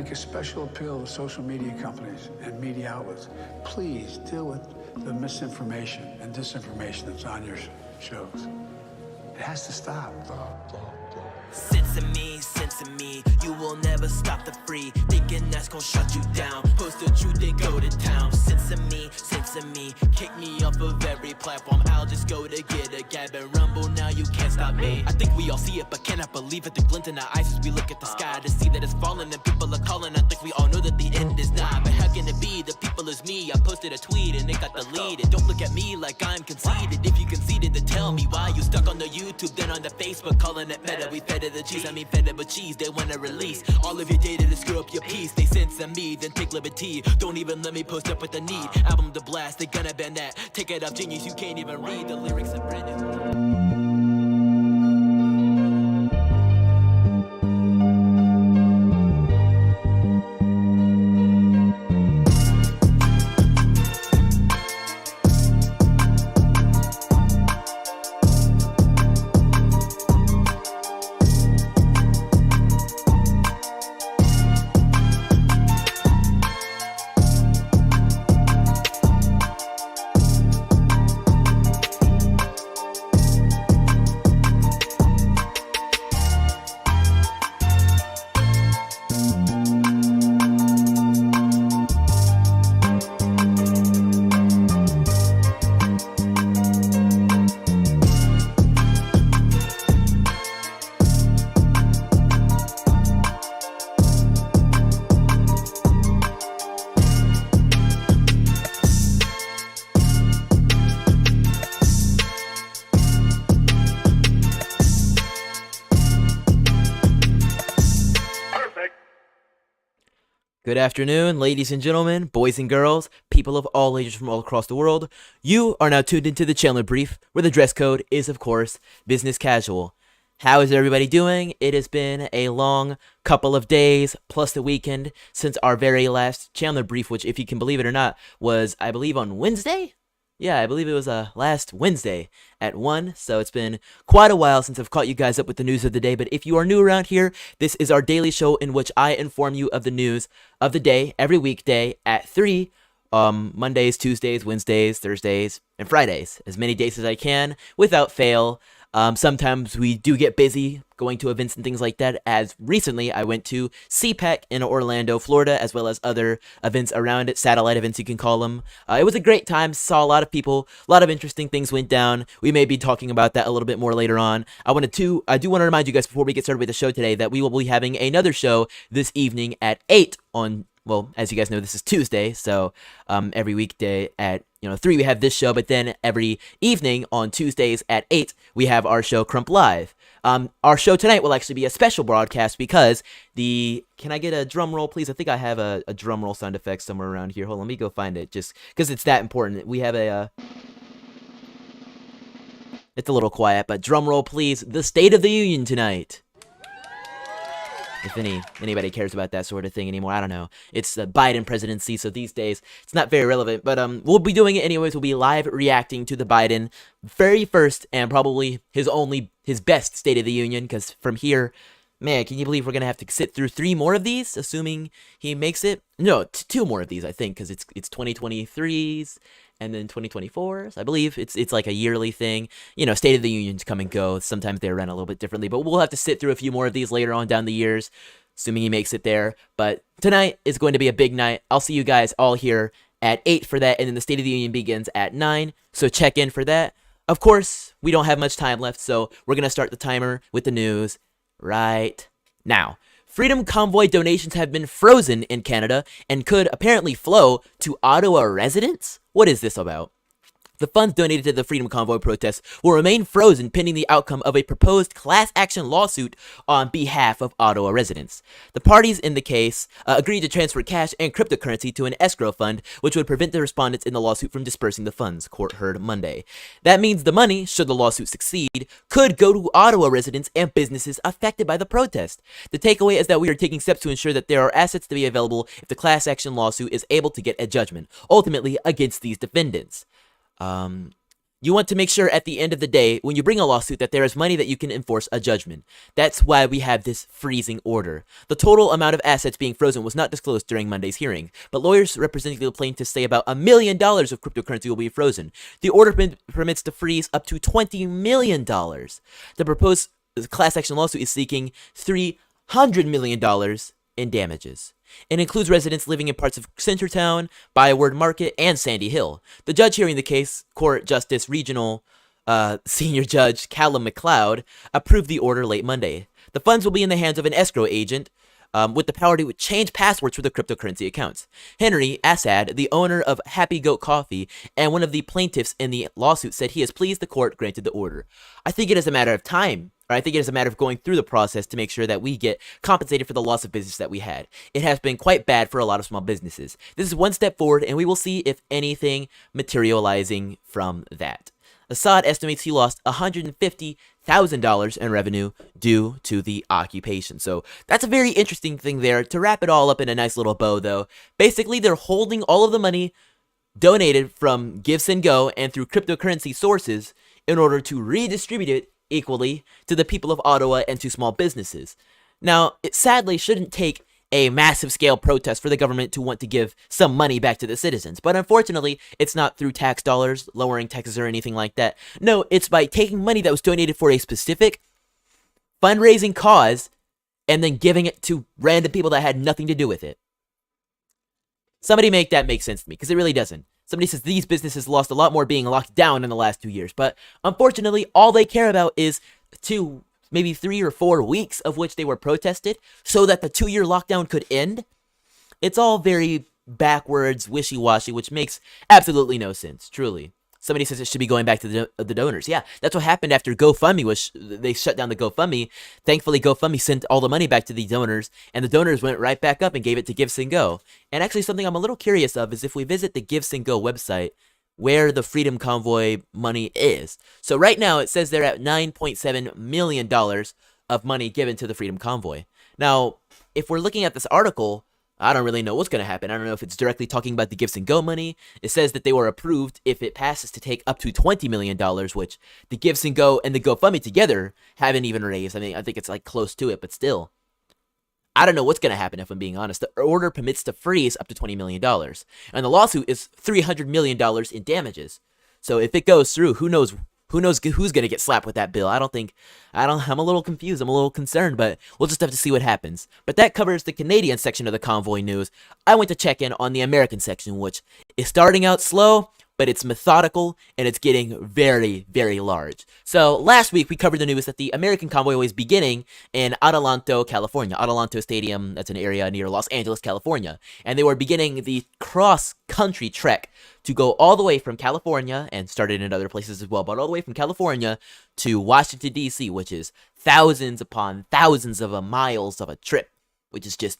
make a special appeal to social media companies and media outlets. Please deal with the misinformation and disinformation that's on your shows. It has to stop. Sense of me, you will never stop the free. Thinking that's gonna shut you down. Post the truth, then go to town. Sense of me, kick me off of every platform. I'll just go to get a gab and rumble. Now you can't stop me. I think we all see it, but cannot believe it. The glint in our eyes as we look at the sky to see that it's falling and people are calling. I think we all know that the end is nigh. But how can it be? The people is me. I posted a tweet and it got deleted. Don't look at me like I'm conceited. If you conceded, then tell me why you stuck on the YouTube, then on the Facebook, calling it meta. We fed it the cheese, I mean fed it with cheese. They wanna release all of your data to screw up your piece. They censor me, then take liberty. Don't even let me post up with the need. Album to blast, they gonna ban that. Take it up, genius, you can't even read the lyrics of Brandon. Good afternoon, ladies and gentlemen, boys and girls, people of all ages from all across the world. You are now tuned into the Chandler Brief, where the dress code is, of course, business casual. How is everybody doing? It has been a long couple of days, plus the weekend, since our very last Chandler Brief, which, if you can believe it or not, was, I believe, on Wednesday? Yeah, I believe it was last Wednesday at 1, so it's been quite a while since I've caught you guys up with the news of the day. But if you are new around here, this is our daily show in which I inform you of the news of the day every weekday at 3, Mondays, Tuesdays, Wednesdays, Thursdays, and Fridays. As many days as I can, without fail. Sometimes we do get busy going to events and things like that, as recently I went to CPAC in Orlando, Florida, as well as other events around it, satellite events you can call them. It was a great time, saw a lot of people, a lot of interesting things went down. We may be talking about that a little bit more later on. I do want to remind you guys before we get started with the show today that we will be having another show this evening at 8 on, well, as you guys know, this is Tuesday, so every weekday at 3 we have this show, but then every evening on Tuesdays at 8 we have our show Crump Live. Our show tonight will actually be a special broadcast because can I get a drum roll, please? I think I have a drum roll sound effect somewhere around here. Hold on, let me go find it, just because it's that important. We have it's a little quiet, but drum roll, please. The State of the Union tonight. If anybody cares about that sort of thing anymore, I don't know. It's the Biden presidency, so these days it's not very relevant. But we'll be doing it anyways. We'll be live reacting to the Biden very first and probably his best State of the Union. Because from here, man, can you believe we're gonna have to sit through 3 more of these, assuming he makes it? No, 2 more of these, I think, because it's 2023's. And then 2024s, I believe. It's like a yearly thing. State of the Unions come and go. Sometimes they run a little bit differently. But we'll have to sit through a few more of these later on down the years, assuming he makes it there. But tonight is going to be a big night. I'll see you guys all here at 8 for that. And then the State of the Union begins at 9. So check in for that. Of course, we don't have much time left. So we're going to start the timer with the news right now. Freedom Convoy donations have been frozen in Canada and could apparently flow to Ottawa residents? What is this about? The funds donated to the Freedom Convoy protests will remain frozen pending the outcome of a proposed class action lawsuit on behalf of Ottawa residents. The parties in the case agreed to transfer cash and cryptocurrency to an escrow fund, which would prevent the respondents in the lawsuit from dispersing the funds, court heard Monday. That means the money, should the lawsuit succeed, could go to Ottawa residents and businesses affected by the protest. The takeaway is that we are taking steps to ensure that there are assets to be available if the class action lawsuit is able to get a judgment, ultimately against these defendants. You want to make sure at the end of the day, when you bring a lawsuit, that there is money that you can enforce a judgment. That's why we have this freezing order. The total amount of assets being frozen was not disclosed during Monday's hearing, but lawyers representing the plaintiffs say about $1 million of cryptocurrency will be frozen. The order permits to freeze up to $20 million. The proposed class action lawsuit is seeking $300 million in damages. It includes residents living in parts of Centertown, Byward Market, and Sandy Hill. The judge hearing the case, Court Justice Regional Senior Judge Callum McLeod, approved the order late Monday. The funds will be in the hands of an escrow agent with the power to change passwords for the cryptocurrency accounts. Henry Assad, the owner of Happy Goat Coffee and one of the plaintiffs in the lawsuit, said he is pleased the court granted the order. I think it is a matter of time. I think it is a matter of going through the process to make sure that we get compensated for the loss of business that we had. It has been quite bad for a lot of small businesses. This is one step forward, and we will see if anything materializing from that. Assad estimates he lost $150,000 in revenue due to the occupation. So that's a very interesting thing there. To wrap it all up in a nice little bow, though, basically they're holding all of the money donated from GiveSendGo and through cryptocurrency sources in order to redistribute it equally to the people of Ottawa and to small businesses. Now, it sadly shouldn't take a massive scale protest for the government to want to give some money back to the citizens, but unfortunately, it's not through tax dollars, lowering taxes or anything like that. No, it's by taking money that was donated for a specific fundraising cause and then giving it to random people that had nothing to do with it. Somebody make that make sense to me, because it really doesn't. Somebody says these businesses lost a lot more being locked down in the last 2 years, but unfortunately, all they care about is maybe 3 or 4 weeks of which they were protested so that the 2-year lockdown could end. It's all very backwards, wishy-washy, which makes absolutely no sense, truly. Somebody says it should be going back to the donors. Yeah, that's what happened after GoFundMe they shut down the GoFundMe. Thankfully, GoFundMe sent all the money back to the donors, and the donors went right back up and gave it to GiveSendGo. And actually, something I'm a little curious of is if we visit the GiveSendGo website, where the Freedom Convoy money is. So right now, it says they're at $9.7 million of money given to the Freedom Convoy. Now, if we're looking at this article, I don't really know what's going to happen. I don't know if it's directly talking about the GiveSendGo money. It says that they were approved if it passes to take up to $20 million, which the GiveSendGo and the GoFundMe together haven't even raised. I mean, I think it's like close to it, but still. I don't know what's going to happen if I'm being honest. The order permits to freeze up to $20 million. And the lawsuit is $300 million in damages. So if it goes through, who knows who's going to get slapped with that bill? I'm a little confused. I'm a little concerned, but we'll just have to see what happens. But that covers the Canadian section of the Convoy news. I went to check in on the American section, which is starting out slow, but it's methodical, and it's getting very, very large. So last week, we covered the news that the American Convoy was beginning in Adelanto, California. Adelanto Stadium, that's an area near Los Angeles, California. And they were beginning the cross-country trek to go all the way from California, and started in other places as well, but all the way from California to Washington, D.C., which is thousands upon thousands of miles of a trip, which is just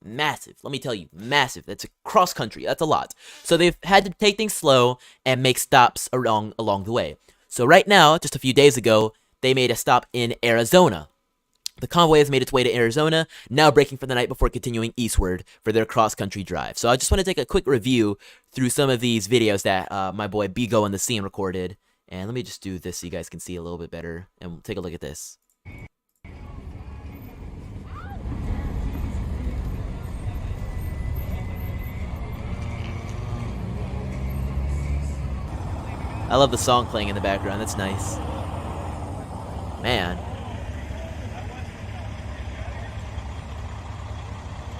massive. Let me tell you, massive. That's a cross country. That's a lot. So they've had to take things slow and make stops along the way. So right now, just a few days ago, they made a stop in Arizona. The convoy has made its way to Arizona, now breaking for the night before continuing eastward for their cross-country drive. So I just want to take a quick review through some of these videos that my boy Bigo on the Scene recorded. And let me just do this so you guys can see a little bit better. And we'll take a look at this. I love the song playing in the background. That's nice. Man.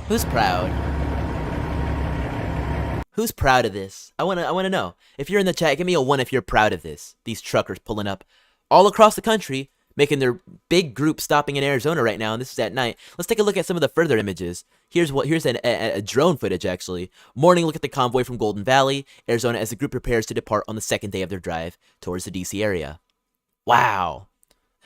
Who's proud? Who's proud of this? I wanna know. If you're in the chat, give me a 1 if you're proud of this. These truckers pulling up all across the country, making their big group stopping in Arizona right now, and this is at night. Let's take a look at some of the further images. Here's a drone footage, actually. Morning look at the convoy from Golden Valley, Arizona, as the group prepares to depart on the second day of their drive towards the DC area. Wow.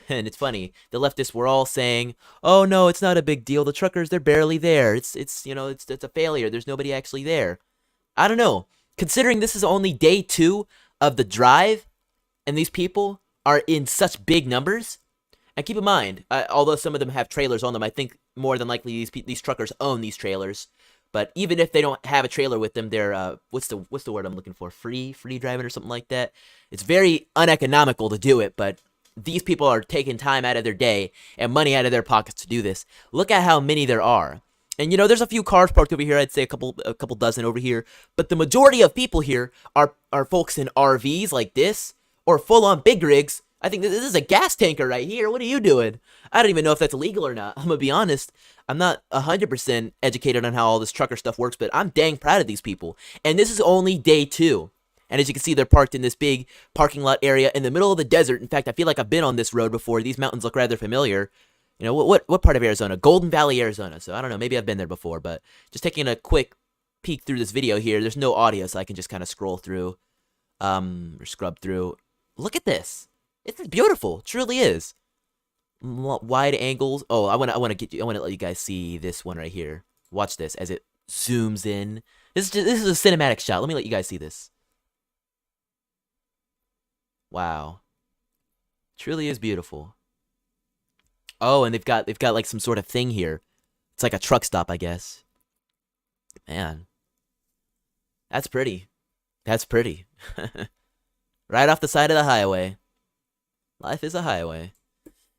And it's funny, the leftists were all saying, oh no, it's not a big deal, the truckers, they're barely there, it's a failure, there's nobody actually there. I don't know, considering this is only day 2 of the drive, and these people are in such big numbers, and keep in mind, although some of them have trailers on them, I think more than likely these truckers own these trailers, But even if they don't have a trailer with them, they're what's the word I'm looking for? Free driving or something like that. It's very uneconomical to do it, but these people are taking time out of their day and money out of their pockets to do this. Look at how many there are. And there's a few cars parked over here. I'd say a couple dozen over here. But the majority of people here are folks in RVs like this or full-on big rigs. I think this is a gas tanker right here. What are you doing? I don't even know if that's illegal or not. I'm going to be honest. I'm not 100% educated on how all this trucker stuff works, but I'm dang proud of these people. And this is only day 2. And as you can see, they're parked in this big parking lot area in the middle of the desert. In fact, I feel like I've been on this road before. These mountains look rather familiar. What part of Arizona? Golden Valley, Arizona. So I don't know. Maybe I've been there before, but just taking a quick peek through this video here. There's no audio, so I can just kind of scroll through, or scrub through. Look at this. It's beautiful. It truly is. Wide angles. Oh, I want to let you guys see this one right here. Watch this as it zooms in. This is a cinematic shot. Let me let you guys see this. Wow. Truly is beautiful. Oh, and they've got like some sort of thing here. It's like a truck stop, I guess. Man. That's pretty. That's pretty. Right off the side of the highway. Life is a highway.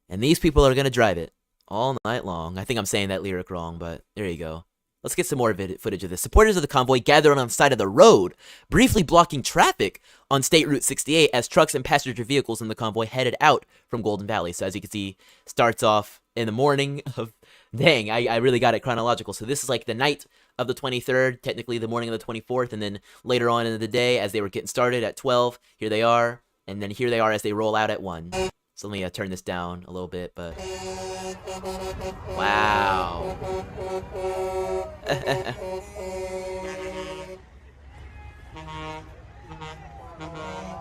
And these people are going to drive it all night long. I think I'm saying that lyric wrong, but there you go. Let's get some more footage of this. Supporters of the convoy gathered on the side of the road, briefly blocking traffic on State Route 68 as trucks and passenger vehicles in the convoy headed out from Golden Valley. So as you can see, starts off in the morning of... Dang, I really got it chronological. So this is like the night of the 23rd, technically the morning of the 24th, and then later on in the day as they were getting started at 12, here they are, and then here they are as they roll out at 1. So let me turn this down a little bit, but... Wow.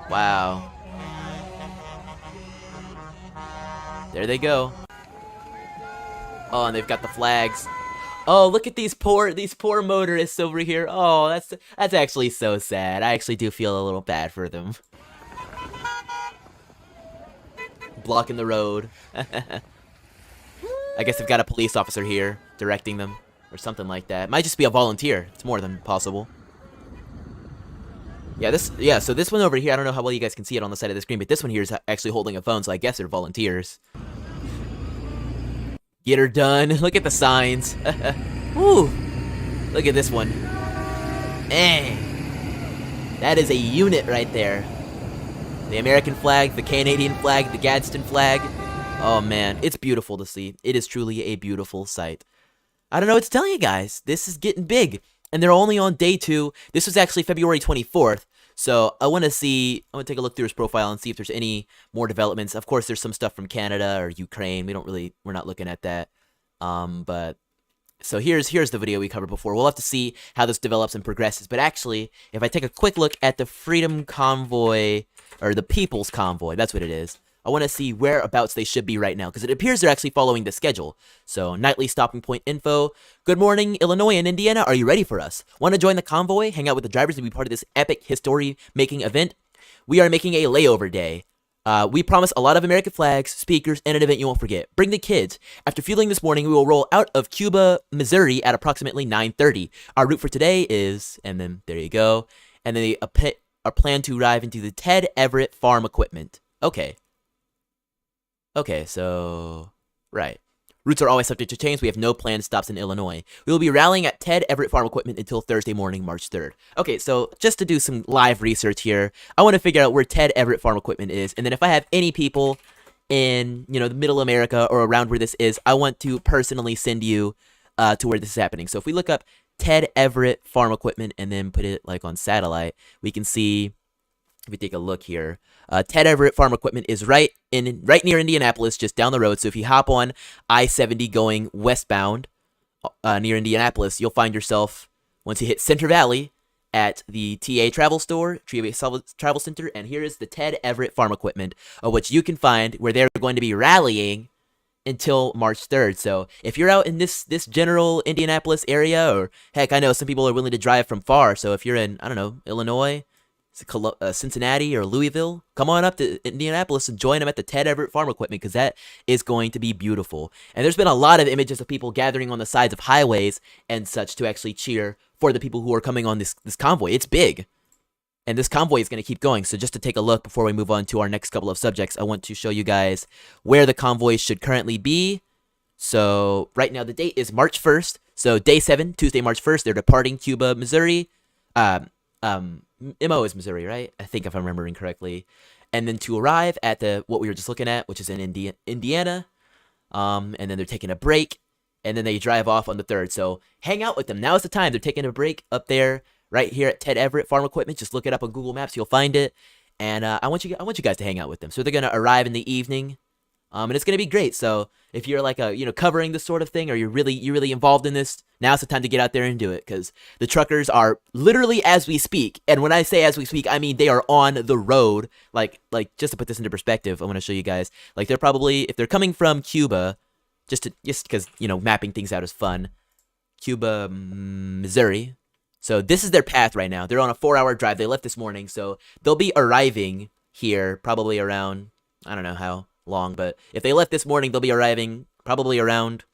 Wow. There they go. Oh, and they've got the flags. Oh, look at these poor motorists over here. Oh, that's actually so sad. I actually do feel a little bad for them. Blocking the road. I guess they've got a police officer here directing them or something like that. Might just be a volunteer. It's more than possible. Yeah, so this one over here, I don't know how well you guys can see it on the side of the screen, but this one here is actually holding a phone, so I guess they're volunteers. Get her done. Look at the signs. Woo! Look at this one. That is a unit right there. The American flag, the Canadian flag, the Gadsden flag. Oh man, it's beautiful to see. It is truly a beautiful sight. I don't know what to tell you guys. This is getting big. And they're only on day 2. This was actually February 24th. So I want to take a look through his profile and see if there's any more developments. Of course, there's some stuff from Canada or Ukraine. We're not looking at that. But so here's the video we covered before. We'll have to see how this develops and progresses. But actually, if I take a quick look at the Freedom Convoy, or the People's Convoy, that's what it is. I want to see whereabouts they should be right now, because it appears they're actually following the schedule. So, nightly stopping point info. Good morning, Illinois and Indiana. Are you ready for us? Want to join the convoy, hang out with the drivers, and be part of this epic history-making event? We are making a layover day. We promise a lot of American flags, speakers, and an event you won't forget. Bring the kids. After fueling this morning, we will roll out of Cuba, Missouri at approximately 9:30. Our route for today is, and then there you go. And then our plan to arrive into the Ted Everett Farm Equipment. Okay, so... Right. Routes are always subject to change. We have no planned stops in Illinois. We will be rallying at Ted Everett Farm Equipment until Thursday morning, March 3rd. Okay, so just to do some live research here, I want to figure out where Ted Everett Farm Equipment is, and then if I have any people in, the middle America or around where this is, I want to personally send you to where this is happening. So if we look up Ted Everett Farm Equipment and then put it like on satellite, we can see... If we take a look here, Ted Everett Farm Equipment is right near Indianapolis, just down the road. So if you hop on I-70 going westbound near Indianapolis, you'll find yourself, once you hit Center Valley, at the TA Travel Store, Travel Center, and here is the Ted Everett Farm Equipment, which you can find where they're going to be rallying until March 3rd. So if you're out in this general Indianapolis area, or heck, I know some people are willing to drive from far. So if you're in, I don't know, Illinois, Cincinnati or Louisville, come on up to Indianapolis and join them at the Ted Everett Farm Equipment, because that is going to be beautiful. And there's been a lot of images of people gathering on the sides of highways and such to actually cheer for the people who are coming on this convoy. It's big. And this convoy is going to keep going. So just to take a look before we move on to our next couple of subjects, I want to show you guys where the convoy should currently be. So right now the date is March 1st. So day 7, Tuesday, March 1st, they're departing Cuba, Missouri. MO is Missouri, right? I think if I'm remembering correctly. And then to arrive at what we were just looking at, which is in Indiana. And then they're taking a break. And then they drive off on the 3rd. So hang out with them. Now is the time. They're taking a break up there right here at Ted Everett Farm Equipment. Just look it up on Google Maps. You'll find it. And I want you guys to hang out with them. So they're going to arrive in the evening. And it's going to be great. So if you're like covering this sort of thing, or you're really involved in this, now's the time to get out there and do it, because the truckers are literally as we speak. And when I say as we speak, I mean they are on the road. Like just to put this into perspective, I want to show you guys. Like they're probably, if they're coming from Cuba, just because mapping things out is fun. Cuba, Missouri. So this is their path right now. They're on a 4-hour drive. They left this morning, so they'll be arriving here probably around, I don't know how long, but if they left this morning, they'll be arriving probably around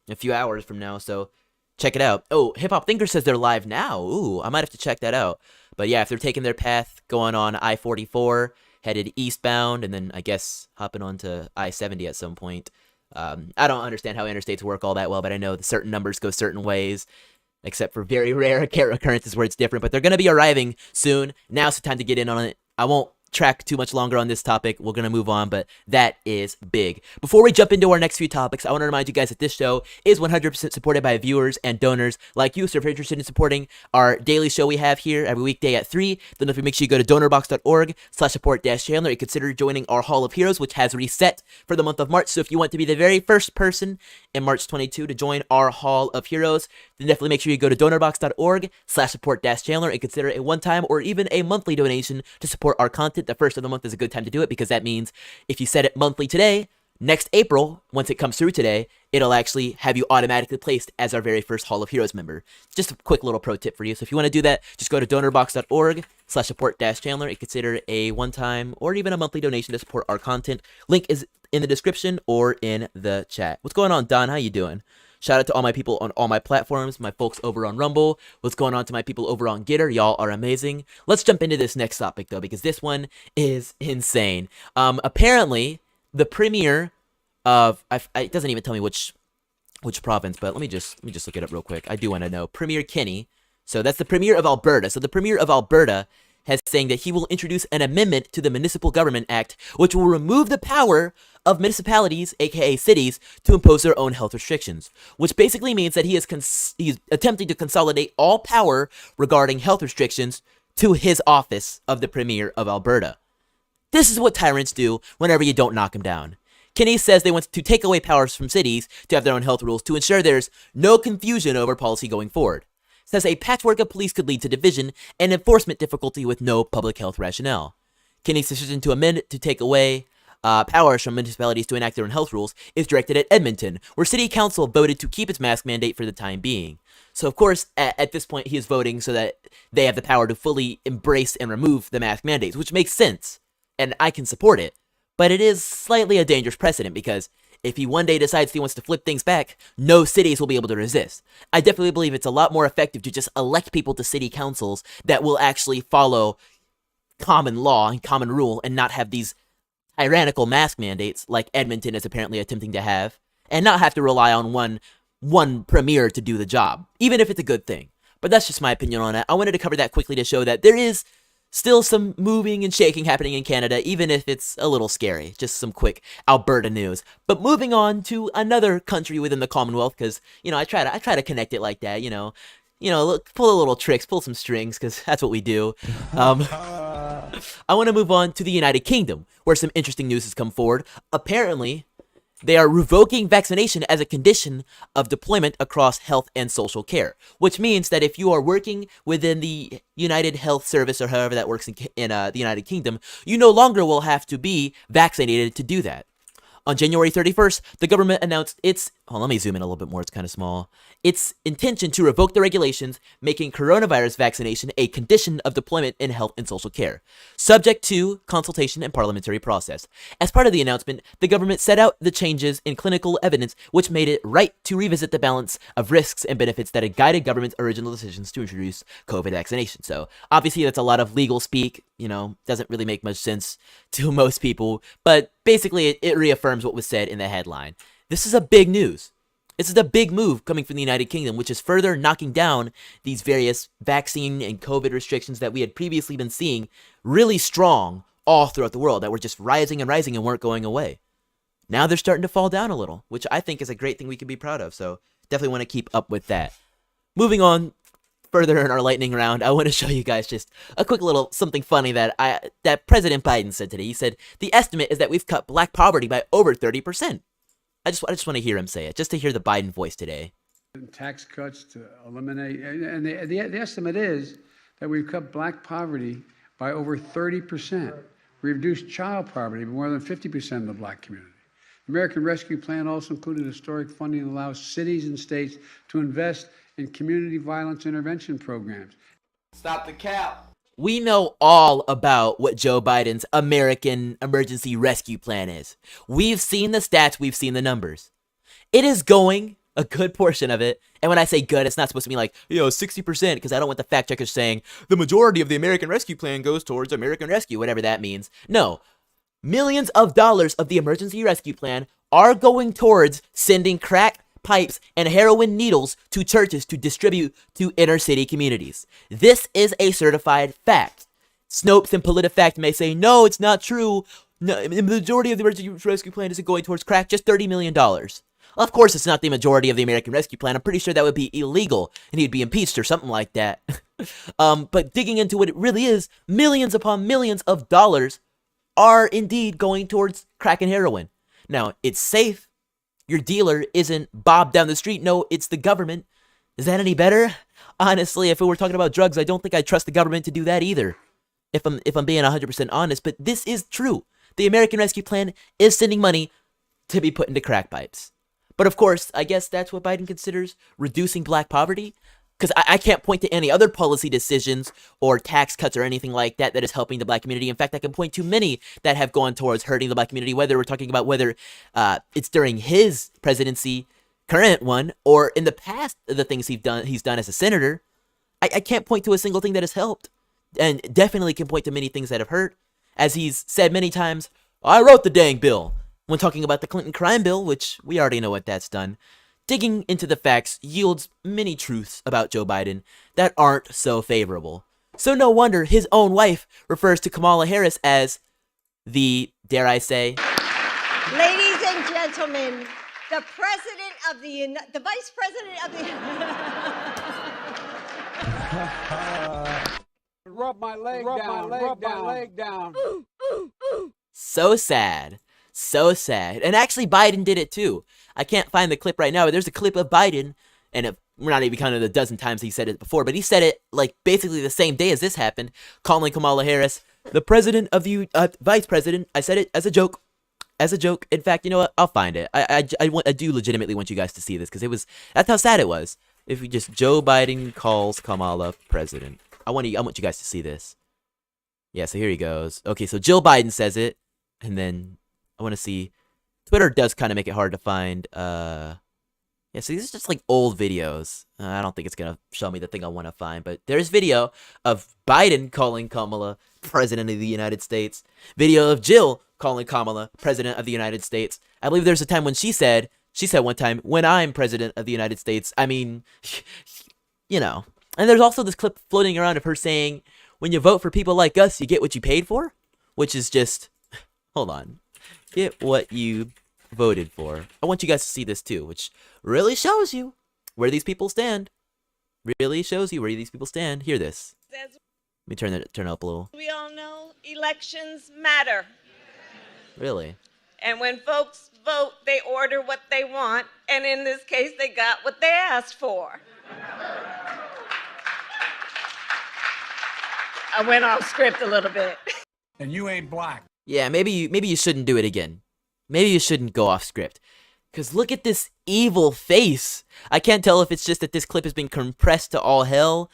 a few hours from now. So check it out. Oh, Hip Hop Thinker says they're live now. Ooh, I might have to check that out. But yeah, if they're taking their path going on I-44, headed eastbound, and then I guess hopping onto I-70 at some point. I don't understand how interstates work all that well, but I know that certain numbers go certain ways, except for very rare occurrences where it's different. But they're going to be arriving soon. Now's the time to get in on it. I won't track too much longer on this topic. We're going to move on, but that is big. Before we jump into our next few topics, I want to remind you guys that this show is 100% supported by viewers and donors like you. So if you're interested in supporting our daily show we have here every weekday at 3, then if you make sure you go to donorbox.org/support-Chandler and consider joining our Hall of Heroes, which has reset for the month of March. So if you want to be the very first person in March 22 to join our Hall of Heroes, then definitely make sure you go to donorbox.org/support-Chandler and consider a one-time or even a monthly donation to support our content. The first of the month is a good time to do it, because that means if you set it monthly today, next April, once it comes through today, it'll actually have you automatically placed as our very first Hall of Heroes member. Just a quick little pro tip for you. So if you want to do that, just go to donorbox.org/support-Chandler and consider a one-time or even a monthly donation to support our content. Link is in the description or in the chat. What's going on, Don? How you doing? Shout out to all my people on all my platforms, my folks over on Rumble. What's going on to my people over on Gitter? Y'all are amazing. Let's jump into this next topic, though, because this one is insane. Apparently, the premier of... it doesn't even tell me which province, but let me just look it up real quick. I do want to know. Premier Kenny. So that's the premier of Alberta. So the premier of Alberta has saying that he will introduce an amendment to the Municipal Government Act, which will remove the power of municipalities, aka cities, to impose their own health restrictions, which basically means that he's attempting to consolidate all power regarding health restrictions to his office of the Premier of Alberta. This is what tyrants do whenever you don't knock them down. Kinney says they want to take away powers from cities to have their own health rules to ensure there's no confusion over policy going forward. Says a patchwork of police could lead to division and enforcement difficulty with no public health rationale. Kinney's decision to amend to take away powers from municipalities to enact their own health rules is directed at Edmonton, where City Council voted to keep its mask mandate for the time being. So, of course, at this point, he is voting so that they have the power to fully embrace and remove the mask mandates, which makes sense, and I can support it. But it is slightly a dangerous precedent, because if he one day decides he wants to flip things back, no cities will be able to resist. I definitely believe it's a lot more effective to just elect people to city councils that will actually follow common law and common rule and not have these tyrannical mask mandates like Edmonton is apparently attempting to have, and not have to rely on one premier to do the job, even if it's a good thing. But that's just my opinion on it. I wanted to cover that quickly to show that there is still some moving and shaking happening in Canada, even if it's a little scary. Just some quick Alberta news. But moving on to another country within the Commonwealth, because, I try to connect it like that, look, pull a little tricks, pull some strings, because that's what we do. I want to move on to the United Kingdom, where some interesting news has come forward. Apparently, they are revoking vaccination as a condition of deployment across health and social care, which means that if you are working within the United Health Service, or however that works in the United Kingdom, you no longer will have to be vaccinated to do that. On January 31st, the government announced its, let me zoom in a little bit more, it's kind of small, its intention to revoke the regulations making coronavirus vaccination a condition of deployment in health and social care, subject to consultation and parliamentary process. As part of the announcement, the government set out the changes in clinical evidence which made it right to revisit the balance of risks and benefits that had guided government's original decisions to introduce COVID vaccination. So obviously that's a lot of legal speak, doesn't really make much sense to most people, but basically it reaffirms what was said in the headline. This is a big news. This is a big move coming from the United Kingdom, which is further knocking down these various vaccine and COVID restrictions that we had previously been seeing really strong all throughout the world, that were just rising and rising and weren't going away. Now they're starting to fall down a little, which I think is a great thing we can be proud of. So definitely want to keep up with that. Moving on further in our lightning round, I want to show you guys just a quick little something funny that President Biden said today. He said the estimate is that we've cut black poverty by over 30%. I just want to hear him say it, just to hear the Biden voice today. Tax cuts to eliminate, and the estimate is that we've cut black poverty by over 30%. We reduced child poverty by more than 50% in the black community. The American Rescue Plan also included historic funding that allows cities and states to invest in community violence intervention programs. Stop the cap. We know all about what Joe Biden's American Emergency Rescue Plan is. We've seen the stats, we've seen the numbers. It is going, a good portion of it, and when I say good, it's not supposed to be like, 60%, because I don't want the fact checkers saying, the majority of the American Rescue Plan goes towards American Rescue, whatever that means. No, millions of dollars of the Emergency Rescue Plan are going towards sending crack pipes and heroin needles to churches to distribute to inner city communities. This is a certified fact. Snopes and PolitiFact may say, no, it's not true. No, the majority of the Emergency Rescue Plan isn't going towards crack, just $30 million. Well, of course, it's not the majority of the American Rescue Plan. I'm pretty sure that would be illegal and he'd be impeached or something like that. But digging into what it really is, millions upon millions of dollars are indeed going towards crack and heroin. Now, it's safe. Your dealer isn't Bob down the street. No, it's the government. Is that any better? Honestly, if we were talking about drugs, I don't think I'd trust the government to do that either. If I'm being 100% honest, but this is true. The American Rescue Plan is sending money to be put into crack pipes. But of course, I guess that's what Biden considers reducing black poverty. Because I can't point to any other policy decisions or tax cuts or anything like that that is helping the black community. In fact, I can point to many that have gone towards hurting the black community, whether we're talking about whether it's during his presidency, current one, or in the past, the things he's done as a senator. I can't point to a single thing that has helped, and definitely can point to many things that have hurt. As he's said many times, I wrote the dang bill, when talking about the Clinton crime bill, which we already know what that's done. Digging into the facts yields many truths about Joe Biden that aren't so favorable. So no wonder his own wife refers to Kamala Harris as the, dare I say, ladies and gentlemen, the president of the vice president of the Rub my leg down. So sad. So sad. And actually, Biden did it too. I can't find the clip right now, but there's a clip of Biden, and we're not even counting the dozen times he said it before, but he said it like basically the same day as this happened, calling Kamala Harris the president of the vice president. I said it as a joke. As a joke. In fact, you know what? I'll find it. I do legitimately want you guys to see this, because that's how sad it was. If we just Joe Biden calls Kamala president. I want you guys to see this. Yeah, so here he goes. Okay, so Jill Biden says it, and then I want to see. Twitter does kind of make it hard to find. Yeah, so these are just like old videos. I don't think it's going to show me the thing I want to find, but there's video of Biden calling Kamala president of the United States. Video of Jill calling Kamala president of the United States. I believe there's a time when she said one time, when I'm president of the United States. I mean, And there's also this clip floating around of her saying, when you vote for people like us, you get what you paid for, which is just, hold on. Get what you voted for. I want you guys to see this too, which really shows you where these people stand. Really shows you where these people stand. Hear this. Let me turn it up a little. we all know elections matter. Really? And when folks vote, they order what they want, and in this case, they got what they asked for. I went off script a little bit. And you ain't black. Yeah, maybe you shouldn't do it again. maybe you shouldn't go off script. Because look at this evil face. I can't tell if it's just that this clip has been compressed to all hell,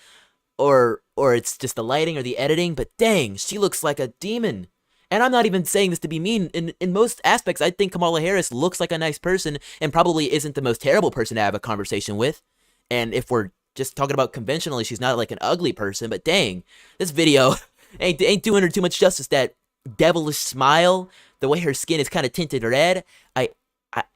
or it's just the lighting or the editing, but dang, she looks like a demon. And I'm not even saying this to be mean. In most aspects, I think Kamala Harris looks like a nice person and probably isn't the most terrible person to have a conversation with. And if we're just talking about conventionally, she's not like an ugly person, but dang, this video ain't doing her too much justice. That devilish smile, the way her skin is kind of tinted red.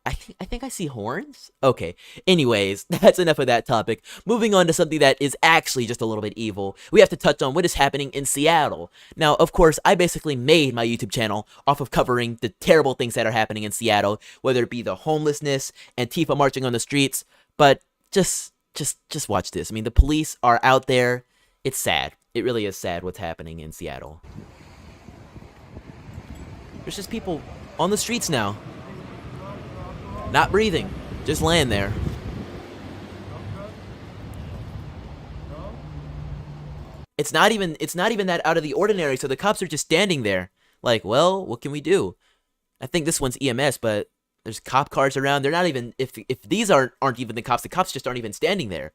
I think I see horns. Okay. Anyways, that's enough of that topic. Moving on to something that is actually just a little bit evil. We have to touch on what is happening in Seattle. Now, of course, I basically made my YouTube channel off of covering the terrible things that are happening in Seattle, whether it be the homelessness, Antifa marching on the streets, but just watch this. I mean, the police are out there. It's sad. It really is sad what's happening in Seattle. There's just people on the streets now. Not breathing, just laying there. It's not even that out of the ordinary, so the cops are just standing there. Like, well, what can we do? I think this one's EMS, but there's cop cars around. They're not even, if these aren't even the cops just aren't even standing there.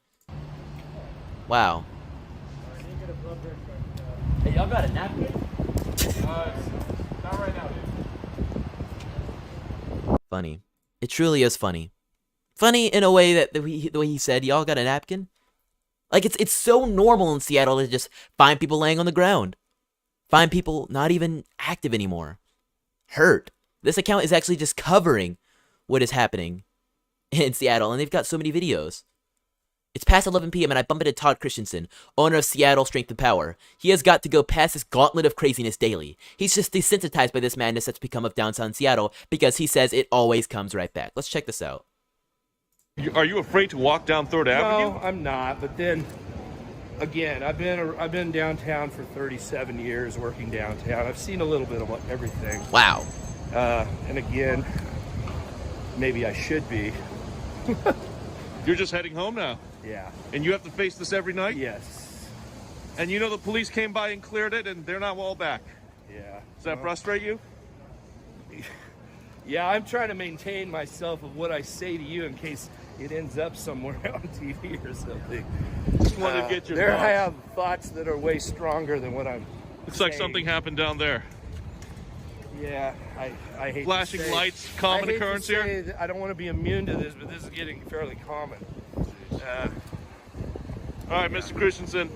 Wow. Hey, y'all got a napkin? Not right now, dude. Funny. It truly is funny. Funny in a way that the way he said, y'all got a napkin? Like, it's so normal in Seattle to just find people laying on the ground. Find people not even active anymore. Hurt. This account is actually just covering what is happening in Seattle, and they've got so many videos. It's past 11 p.m. and I bump into Todd Christensen, owner of Seattle Strength and Power. He has got to go past this gauntlet of craziness daily. He's just desensitized by this madness that's become of downtown Seattle because he says it always comes right back. Let's check this out. Are you afraid to walk down 3rd Avenue? No, I'm not. But then, again, I've been downtown for 37 years, working downtown. I've seen a little bit of everything. Wow. And again, maybe I should be. You're just heading home now. Yeah. And you have to face this every night? Yes. And you know the police came by and cleared it and they're not all back. Yeah. Does that frustrate you? Yeah, I'm trying to maintain myself of what I say to you in case it ends up somewhere on TV or something. Just wanted to get your I thoughts. have thoughts that are way stronger than what I'm Looks like saying. something happened down there. Yeah, I hate Flashing to say, lights, common I hate occurrence to say here? that I don't want to be immune to this, but this is getting fairly common. All right, Mr. Christensen.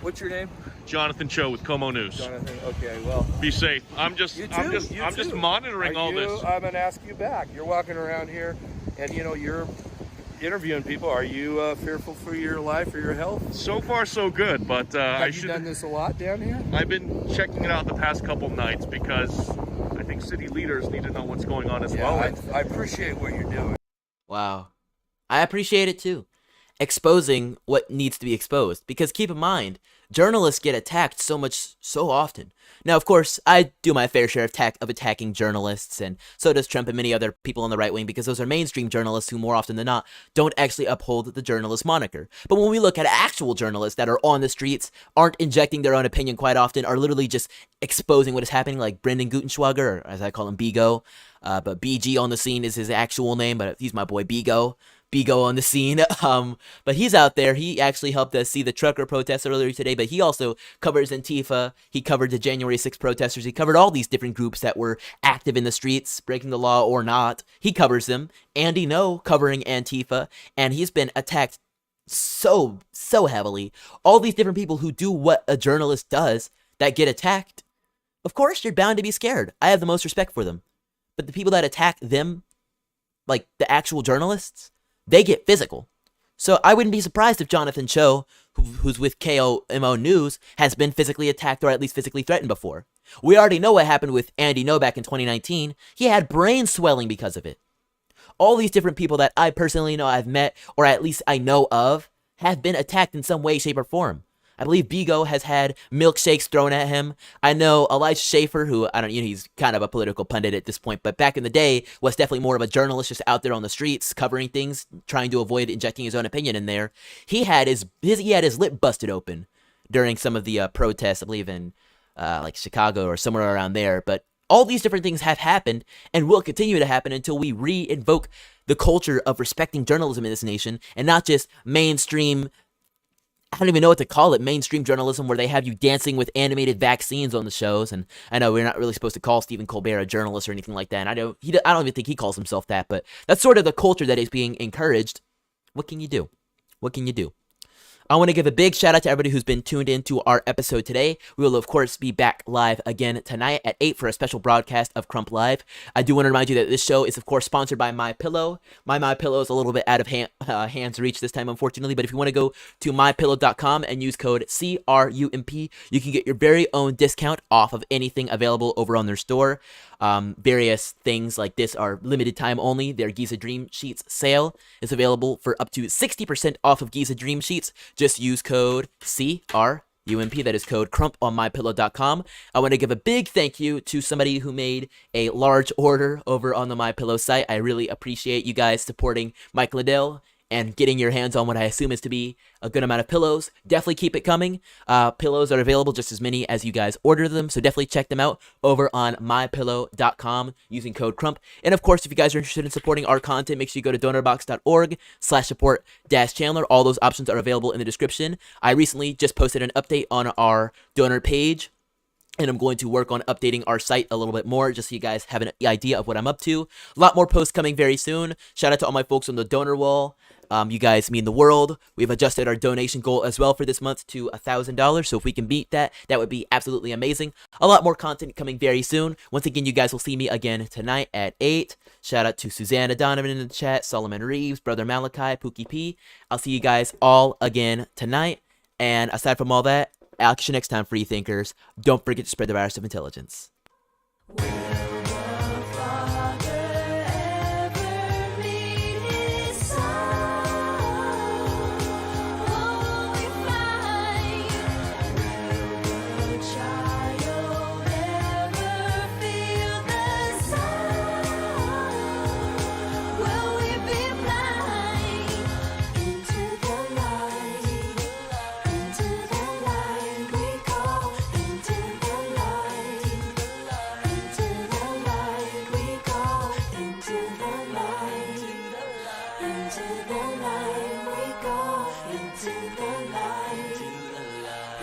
What's your name? Jonathan Cho with Como News. Jonathan. Okay, well, Be safe. I'm just you too. I'm just monitoring all this. I'm gonna ask you back. You're walking around here, and you're interviewing people. Are you fearful for your life or your health? So far so good, but Have you done this a lot down here? I've been checking it out the past couple nights because I think city leaders need to know what's going on as well. I appreciate what you're doing. Wow. I appreciate it too. Exposing what needs to be exposed. Because keep in mind, journalists get attacked so often. Now, of course, I do my fair share of attacking journalists, and so does Trump and many other people on the right wing, because those are mainstream journalists who, more often than not, don't actually uphold the journalist moniker. But when we look at actual journalists that are on the streets, aren't injecting their own opinion quite often, are literally just exposing what is happening, like Brendan Gutenschwager, or as I call him, Bigo. But BG on the scene is his actual name, but he's my boy Bigo. Bigo on the scene. But he's out there. He actually helped us see the trucker protests earlier today, but he also covers Antifa. He covered the January 6th protesters. He covered all these different groups that were active in the streets, breaking the law or not. He covers them. Andy No covering Antifa, and he's been attacked so heavily. All these different people who do what a journalist does that get attacked. Of course, you're bound to be scared. I have the most respect for them. But the people that attack them, like the actual journalists, they get physical. So I wouldn't be surprised if Jonathan Cho, who's with KOMO News, has been physically attacked or at least physically threatened before. We already know what happened with Andy No back in 2019. He had brain swelling because of it. All these different people that I personally know I've met, or at least I know of, have been attacked in some way, shape, or form. I believe Bigo has had milkshakes thrown at him. I know Elijah Schaefer, who, he's kind of a political pundit at this point, but back in the day was definitely more of a journalist just out there on the streets covering things, trying to avoid injecting his own opinion in there. He had his lip busted open during some of the protests, I believe in like Chicago or somewhere around there, but All these different things have happened and will continue to happen until we re-invoke the culture of respecting journalism in this nation, and not just mainstream, I don't even know what to call it, mainstream journalism where they have you dancing with animated vaccines on the shows. And I know we're not really supposed to call Stephen Colbert a journalist or anything like that. And I don't even think he calls himself that, but that's sort of the culture that is being encouraged. What can you do? What can you do? I want to give a big shout out to everybody who's been tuned into our episode today. We will, of course, be back live again tonight at 8 for a special broadcast of Crump Live. I do want to remind you that this show is, of course, sponsored by MyPillow. My MyPillow is a little bit out of hands reach this time, unfortunately, but if you want to go to mypillow.com and use code CRUMP, you can get your very own discount off of anything available over on their store. Various things like this are limited time only. Their Giza Dream Sheets sale is available for up to 60% off of Giza Dream Sheets. Just use code CRUMP, that is code CRUMP on mypillow.com. I want to give a big thank you to somebody who made a large order over on the MyPillow site. I really appreciate you guys supporting Mike Liddell and getting your hands on what I assume is to be a good amount of pillows. Definitely keep it coming. Pillows are available, just as many as you guys order them, so definitely check them out over on mypillow.com using code CRUMP. And of course, if you guys are interested in supporting our content, make sure you go to donorbox.org/support-Chandler. All those options are available in the description. I recently just posted an update on our donor page, and I'm going to work on updating our site a little bit more, just so you guys have an idea of what I'm up to. A lot more posts coming very soon. Shout out to all my folks on the donor wall. You guys mean the world. We've adjusted our donation goal as well for this month to $1,000. So if we can beat that, that would be absolutely amazing. A lot more content coming very soon. Once again, you guys will see me again tonight at 8. Shout out to Susanna Donovan in the chat, Solomon Reeves, Brother Malachi, Pookie P. I'll see you guys all again tonight. And aside from all that, I'll catch you next time, free thinkers. Don't forget to spread the virus of intelligence.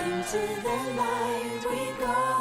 Into the light we go.